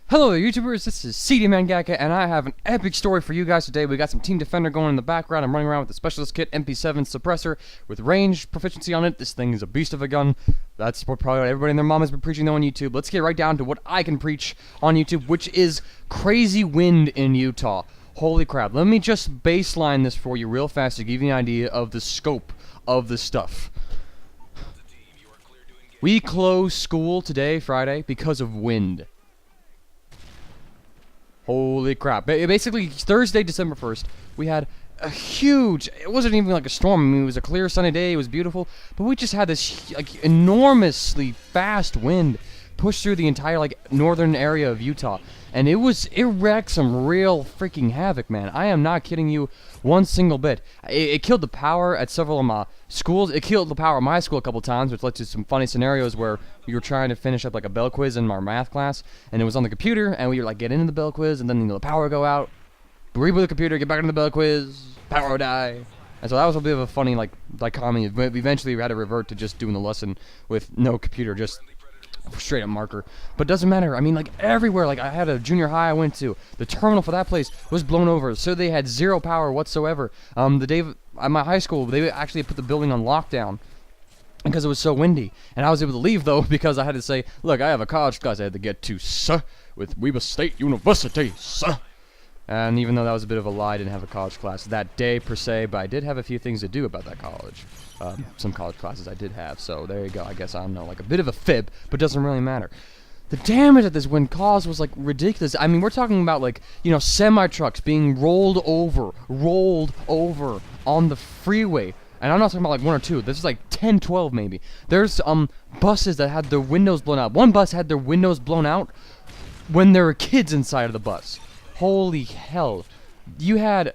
Hello there, YouTubers, this is CD Mangaka, and I have an epic story for you guys today. We got some Team Defender going in the background. I'm running around with the Specialist Kit MP7 suppressor with range proficiency on it. This thing is a beast of a gun. That's probably what everybody and their mom has been preaching though on YouTube. Let's get right down to what I can preach on YouTube, which is crazy wind in Utah. Holy crap. Let me just baseline this for you real fast to give you an idea of the scope of the stuff. We closed school today, Friday, because of wind. Holy crap. Basically, Thursday, December 1st, we had a huge, it wasn't even like a storm. I mean, it was a clear sunny day, it was beautiful, but we just had this like enormously fast wind push through the entire like northern area of Utah, and it wrecked some real freaking havoc, man. I am not kidding you one single bit. It killed the power at several of my schools. It killed the power at my school a couple times, which led to some funny scenarios where we were trying to finish up like a bell quiz in our math class, and it was on the computer, and we would like get into the bell quiz, and then the power would go out, reboot the computer, get back into the bell quiz, power would die. And so that was a bit of a funny like dichotomy. Eventually we had to revert to just doing the lesson with no computer, just straight up marker. But doesn't matter. I mean, like everywhere. Like I had a junior high I went to, the terminal for that place was blown over, so they had zero power whatsoever. The day at my high school, they actually put the building on lockdown because it was so windy, and I was able to leave though because I had to say, look, I have a college class I had to get to, sir, with Weber State University, sir. And even though that was a bit of a lie, I didn't have a college class that day per se, but I did have a few things to do about that college. Some college classes I did have, so there you go. I guess I don't know, like a bit of a fib, but doesn't really matter. The damage that this wind caused was like ridiculous. I mean, we're talking about like, you know, semi-trucks being rolled over on the freeway. And I'm not talking about like one or two. This is like 10, 12 maybe. There's buses that had their windows blown out. One bus had their windows blown out when there were kids inside of the bus. Holy hell. You had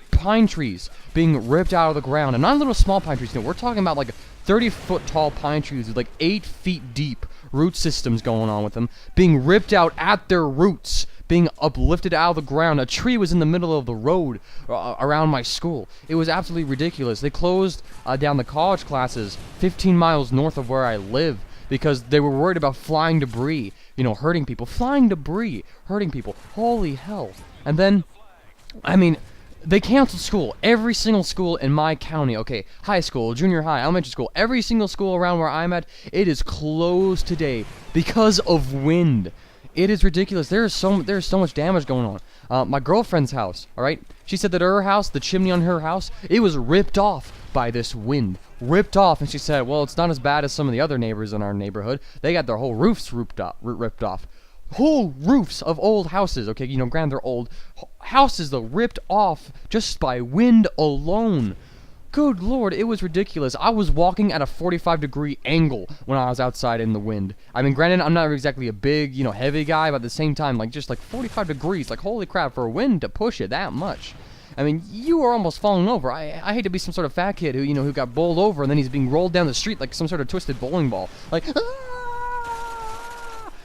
pine trees being ripped out of the ground, and not little small pine trees. No, we're talking about like 30-foot tall pine trees with like 8 feet deep root systems going on with them, being ripped out at their roots, being uplifted out of the ground. A tree was in the middle of the road around my school. It was absolutely ridiculous. They closed down the college classes 15 miles north of where I live because they were worried about flying debris, you know, hurting people. Flying debris, hurting people. Holy hell. And then, I mean, they canceled school. Every single school in my county, okay, high school, junior high, elementary school, every single school around where I'm at, it is closed today because of wind. It is ridiculous. There's so much damage going on. My girlfriend's house, all right? She said that her house, the chimney on her house, it was ripped off by this wind. Ripped off, and she said, well, it's not as bad as some of the other neighbors in our neighborhood. They got their whole roofs ripped off. Whole roofs of old houses, okay, you know, granted they're old houses though, ripped off just by wind alone. Good lord, it was ridiculous. I was walking at a 45-degree angle when I was outside in the wind. I mean, granted, I'm not exactly a big, you know, heavy guy, but at the same time, like, just like 45 degrees, like, holy crap, for a wind to push it that much. I mean, you are almost falling over. I hate to be some sort of fat kid who, you know, who got bowled over and then he's being rolled down the street like some sort of twisted bowling ball. Like,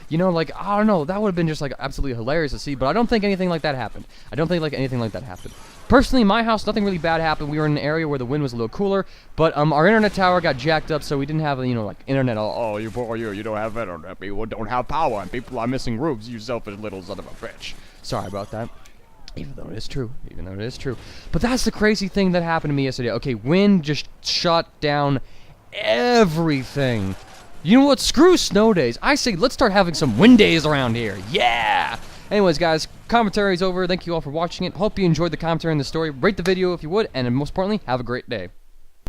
you know, like, I don't know, that would have been just, like, absolutely hilarious to see, but I don't think anything like that happened. I don't think, like, anything like that happened. Personally, in my house, nothing really bad happened. We were in an area where the wind was a little cooler, but, our internet tower got jacked up, so we didn't have, you know, like, internet. Oh, you don't have internet. People don't have power, and people are missing roofs, you selfish little son of a bitch. Sorry about that. Even though it is true. But that's the crazy thing that happened to me yesterday. Okay, wind just shut down everything. You know what? Screw snow days. I say let's start having some wind days around here. Yeah! Anyways, guys, commentary's over. Thank you all for watching it. Hope you enjoyed the commentary and the story. Rate the video if you would, and most importantly, have a great day.